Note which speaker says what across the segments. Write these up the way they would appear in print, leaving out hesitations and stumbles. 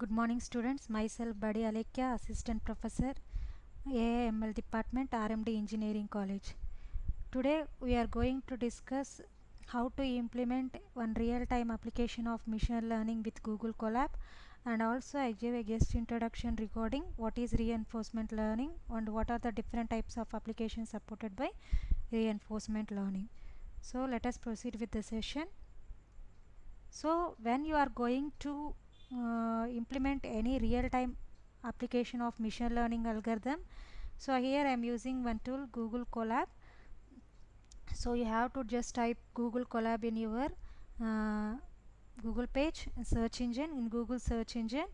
Speaker 1: Good morning students, myself Badi Alekhya, Assistant Professor, AIML Department, RMD Engineering College. Today we are going to discuss how to implement one real-time application of machine learning with Google Colab, and also I gave a guest introduction regarding what is reinforcement learning and what are the different types of applications supported by reinforcement learning. So let us proceed with the session. So when you are going to implement any real-time application of machine learning algorithm, so here I am using one tool, Google Colab. So you have to just type Google Colab in your Google page, search engine, in Google search engine,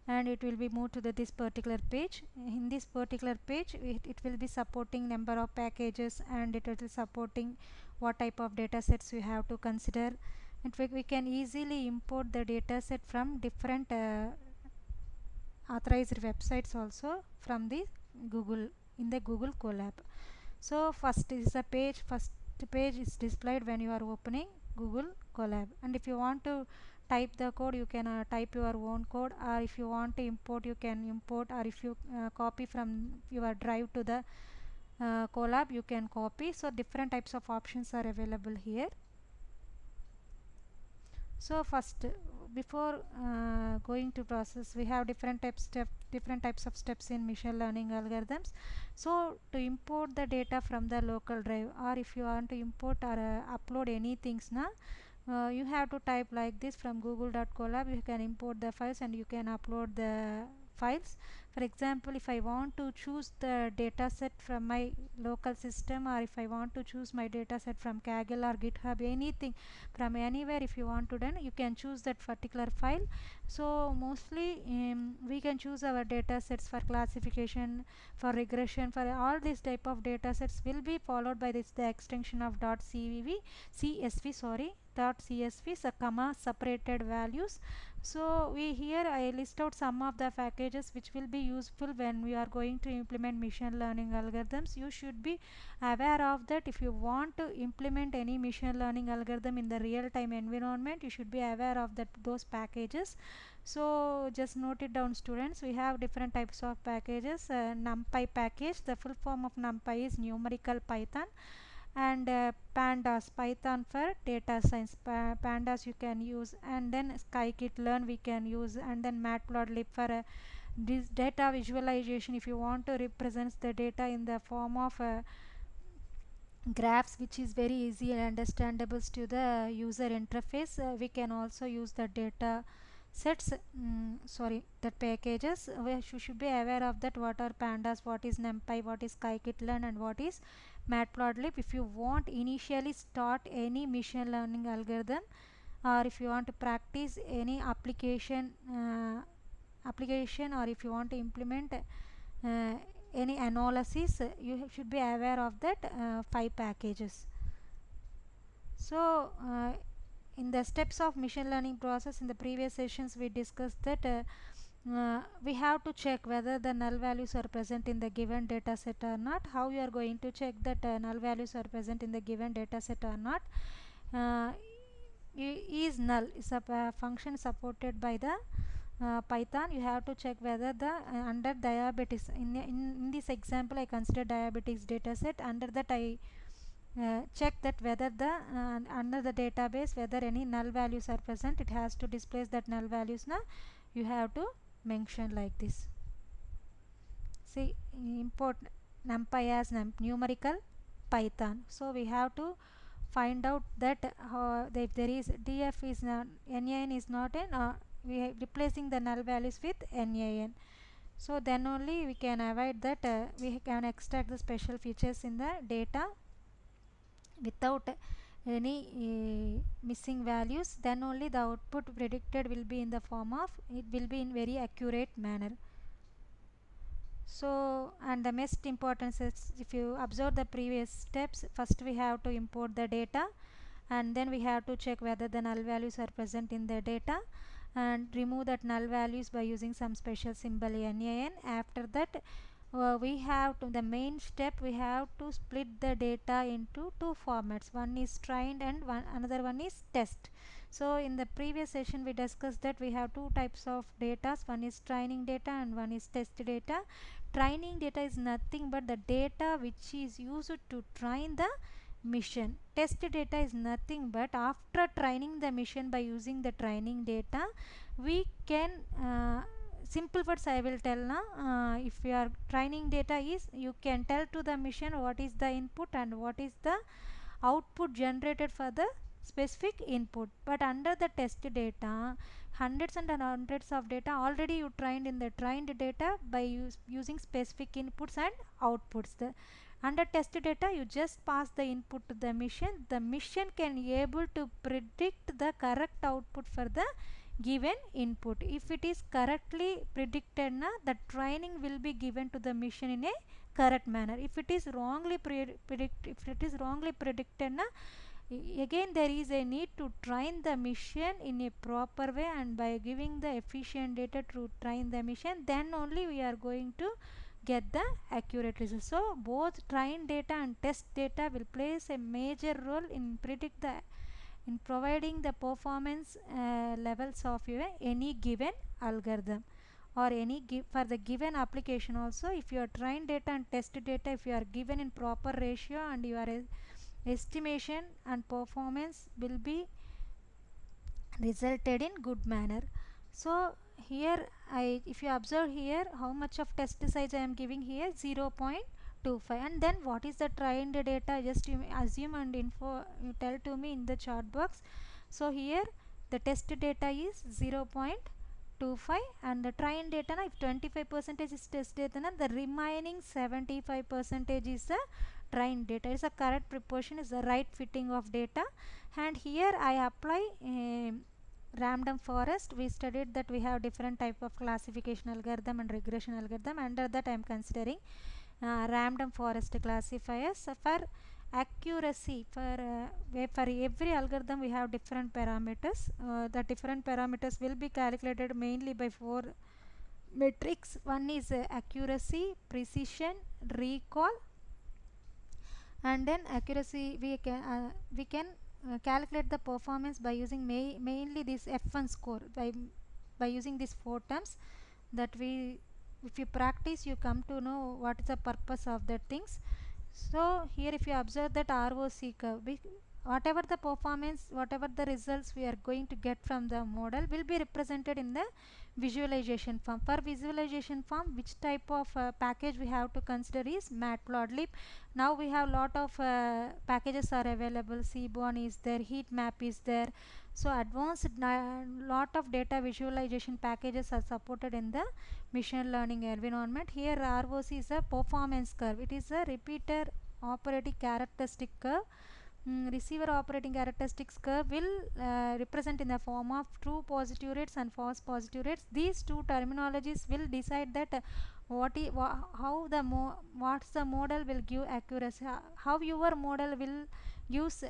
Speaker 1: and it will be moved to this particular page. In this particular page it will be supporting number of packages, and it will be supporting what type of data sets you have to consider. In fact, we can easily import the data set from different authorized websites also from the Google, in the Google Colab. So first is a page, first page is displayed when you are opening Google Colab, and if you want to type the code, you can type your own code, or if you want to import, you can import, or if you copy from your drive to the Colab, you can copy. So different types of options are available here. So first, before going to process, we have different types of steps in machine learning algorithms. So to import the data from the local drive, or if you want to import or upload anything now, you have to type like this: from google.colab you can import the files and you can upload the files. For example, if I want to choose the data set from my local system, or if I want to choose my data set from Kaggle or GitHub, anything from anywhere, if you want to done, you can choose that particular file. So mostly we can choose our data sets for classification, for regression, for all these type of data sets will be followed by this the extension of .csv, sorry, .csv, so comma separated values. So we here I list out some of the packages which will be useful when we are going to implement machine learning algorithms. You should be aware of that. If you want to implement any machine learning algorithm in the real-time environment, you should be aware of that those packages. So just note it down students. We have different types of packages. NumPy package, the full form of NumPy is numerical Python, and pandas, Python for data science. Pandas you can use, and then scikit-learn we can use, and then matplotlib for this data visualization. If you want to represent the data in the form of graphs, which is very easy and understandable to the user interface, we can also use the data sets, sorry, that packages. You should be aware of that, what are pandas, what is numpy, what is scikit-learn, and what is matplotlib. If you want initially start any machine learning algorithm, or if you want to practice any application, or if you want to implement any analysis, you should be aware of that 5 packages. So in the steps of machine learning process, in the previous sessions we discussed that we have to check whether the null values are present in the given data set or not. How you are going to check that null values are present in the given data set or not? Is null is a function supported by the Python. You have to check whether the under diabetes, in this example I consider diabetes dataset. Under that I check that whether the under the database whether any null values are present. It has to display that null values now. You have to mention like this. See, import numpy as numerical Python. So we have to find out that if there is df is not, nan is not in, we are replacing the null values with nan. So then only we can avoid that we can extract the special features in the data without any missing values. Then only the output predicted will be in the form of, it will be in very accurate manner. So, and the most important is, if you observe the previous steps, first we have to import the data, and then we have to check whether the null values are present in the data, and remove that null values by using some special symbol nan. After that we have to, the main step, we have to split the data into two formats. One is trained and another one is test. So in the previous session we discussed that we have two types of data. One is training data and one is test data. Training data is nothing but the data which is used to train the mission. Test data is nothing but after training the mission by using the training data, we can simple words I will tell now. If your training data is, you can tell to the mission what is the input and what is the output generated for the specific input. But under the test data, hundreds and hundreds of data already you trained in the trained data by using specific inputs and outputs. Under test data you just pass the input to the mission can able to predict the correct output for the given input. If it is correctly predicted na, the training will be given to the mission in a correct manner. If it is wrongly predicted na, again there is a need to train the mission in a proper way, and by giving the efficient data to train the mission, then only we are going to get the accurate results. So both train data and test data will plays a major role in predict the in providing the performance levels of any given algorithm or for the given application. Also, if your trained data and test data, if you are given in proper ratio, and your estimation and performance will be resulted in good manner. So here if you observe here how much of test size I am giving here, 0.25. And then what is the trained data, just you assume and you tell to me in the chat box. So here the test data is 0.25 and the trained data na, if 25% is test data na, the remaining 75% is the trained data. Is a correct proportion, is the right fitting of data. And here I apply random forest. We studied that we have different type of classification algorithm and regression algorithm. Under that I am considering random forest classifiers. For accuracy, for every algorithm we have different parameters. The different parameters will be calculated mainly by four metrics. One is accuracy, precision, recall, and then accuracy we can calculate the performance by using mainly this F1 score, by using these four terms that we, if you practice, you come to know what is the purpose of that things. So here if you observe that ROC curve, whatever the performance, whatever the results we are going to get from the model will be represented in the visualization form. For visualization form, which type of package we have to consider is matplotlib. Now we have lot of packages are available. Seaborn is there, heat map is there. So advanced lot of data visualization packages are supported in the machine learning environment. Here ROC is a performance curve. It is a repeater operating characteristic curve. Receiver operating characteristics curve will represent in the form of true positive rates and false positive rates. These two terminologies will decide that how the what's the model will give accuracy, how your model will use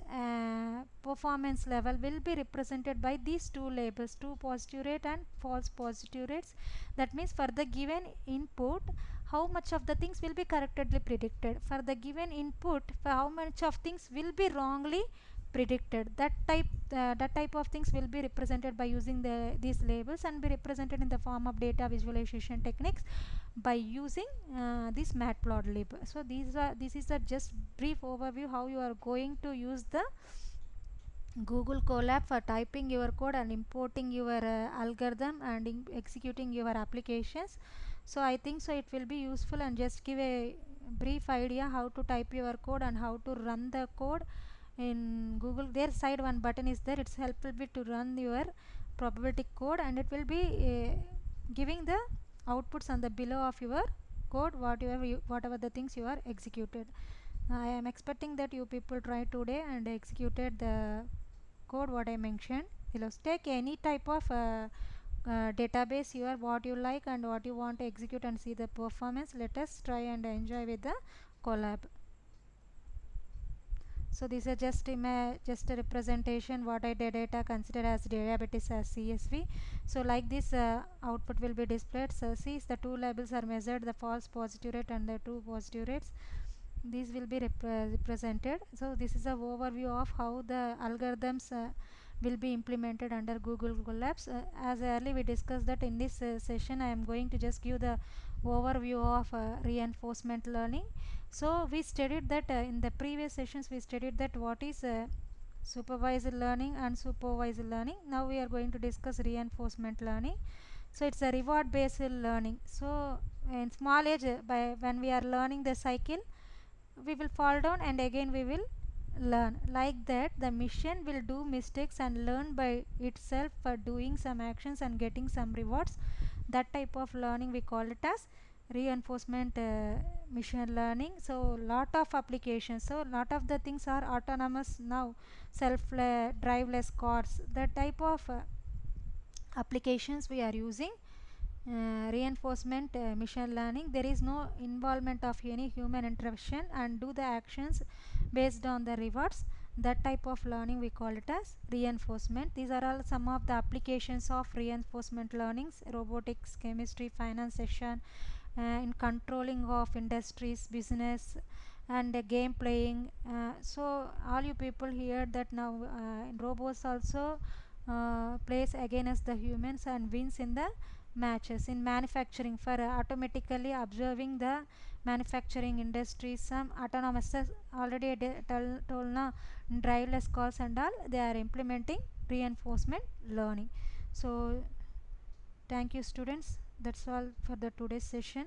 Speaker 1: performance level will be represented by these two labels, true positive rate and false positive rates. That means for the given input, how much of the things will be correctly predicted. For the given input, for how much of things will be wrongly predicted. That type of things will be represented by using these labels and be represented in the form of data visualization techniques by using this matplotlib. So this is a just brief overview how you are going to use the Google Colab for typing your code and importing your algorithm and executing your applications. So I think so it will be useful, and just give a brief idea how to type your code and how to run the code in Google. Their side one button is there, it's helpful bit to run your probability code, and it will be giving the outputs on the below of your code, whatever the things you are executed. I am expecting that you people try today and executed the code what I mentioned. Take any type of database what you like and what you want to execute and see the performance. Let us try and enjoy with the Colab. So this is just a representation what I data considered as diabetes as CSV. So like this output will be displayed. So see, the two labels are measured, the false positive rate and the true positive rates. These will be represented. So this is a overview of how the algorithms will be implemented under Google Labs. As earlier we discussed that in this session I am going to just give the overview of reinforcement learning. So we studied that in the previous sessions we studied that what is supervised learning and supervised learning. Now we are going to discuss reinforcement learning. So it's a reward based learning. So in small age, by when we are learning the cycle, we will fall down and again we will learn. Like that the machine will do mistakes and learn by itself for doing some actions and getting some rewards. That type of learning we call it as reinforcement machine learning. So lot of applications, so lot of the things are autonomous now, self driveless cars, that type of applications we are using reinforcement machine learning. There is no involvement of any human intervention and do the actions based on the rewards. That type of learning we call it as reinforcement. These are all some of the applications of reinforcement learnings: robotics, chemistry, finance section, in controlling of industries, business, and game playing. So all you people hear that now robots also plays against the humans and wins in the matches. In manufacturing, for automatically observing the manufacturing industry, some autonomous already told now, driverless cars and all, they are implementing reinforcement learning. So thank you students, that's all for the today's session.